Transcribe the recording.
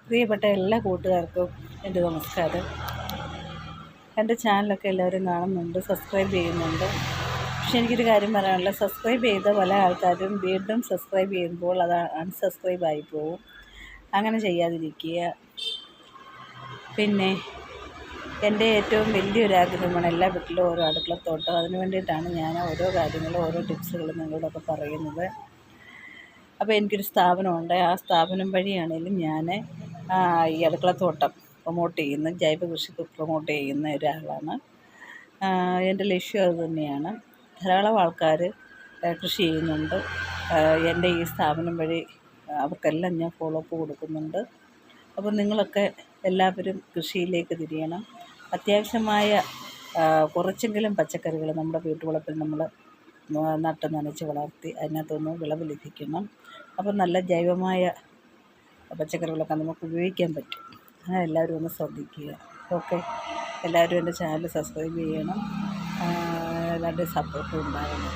പ്രിയപ്പെട്ട എല്ലാ കൂട്ടുകാർക്കും എൻ്റെ നമസ്കാരം. എൻ്റെ ചാനലൊക്കെ എല്ലാവരും കാണുന്നുണ്ട്, സബ്സ്ക്രൈബ് ചെയ്യുന്നുണ്ട്. പക്ഷെ എനിക്കൊരു കാര്യം പറയാനുള്ളത്, സബ്സ്ക്രൈബ് ചെയ്ത പല ആൾക്കാരും വീണ്ടും സബ്സ്ക്രൈബ് ചെയ്യുമ്പോൾ അത് അൺസബ്സ്ക്രൈബ് ആയിപ്പോവും. അങ്ങനെ ചെയ്യാതിരിക്കുക. പിന്നെ എൻ്റെ ഏറ്റവും വലിയൊരാഗ്രഹമാണ് എല്ലാ വീട്ടിലും ഓരോ അടുക്കളത്തോട്ടം. അതിന് വേണ്ടിയിട്ടാണ് ഞാൻ ഓരോ കാര്യങ്ങളും ഓരോ ടിപ്സുകളും നിങ്ങളോടൊക്കെ പറയുന്നത്. അപ്പോൾ എനിക്കൊരു സ്ഥാപനമുണ്ട്. ആ സ്ഥാപനം വഴിയാണെങ്കിലും ഞാൻ ഈ അടുക്കളത്തോട്ടം പ്രൊമോട്ട് ചെയ്യുന്ന, ജൈവ കൃഷി പ്രൊമോട്ട് ചെയ്യുന്ന ഒരാളാണ്. എൻ്റെ ലക്ഷ്യം അത് തന്നെയാണ്. ധാരാളം ആൾക്കാർ കൃഷി ചെയ്യുന്നുണ്ട്. എൻ്റെ ഈ സ്ഥാപനം വഴി അവർക്കെല്ലാം ഞാൻ ഫോളോ അപ്പ് കൊടുക്കുന്നുണ്ട്. അപ്പോൾ നിങ്ങളൊക്കെ എല്ലാവരും കൃഷിയിലേക്ക് തിരിയണം. അത്യാവശ്യമായ കുറച്ചെങ്കിലും പച്ചക്കറികൾ നമ്മുടെ വീട്ടുവളപ്പിൽ നമ്മൾ നട്ട് നനച്ച് വളർത്തി അതിനകത്തുനിന്ന് വിളവ് ലഭിക്കണം. അപ്പോൾ നല്ല ജൈവമായ പച്ചക്കറികളൊക്കെ നമുക്ക് ഉപയോഗിക്കാൻ പറ്റും. അങ്ങനെ എല്ലാവരും ഒന്ന് ശ്രദ്ധിക്കുക. ഓക്കെ, എല്ലാവരും എൻ്റെ ചാനൽ സബ്സ്ക്രൈബ് ചെയ്യണം. എല്ലാവരുടെയും സപ്പോർട്ടും ഉണ്ടാകണം.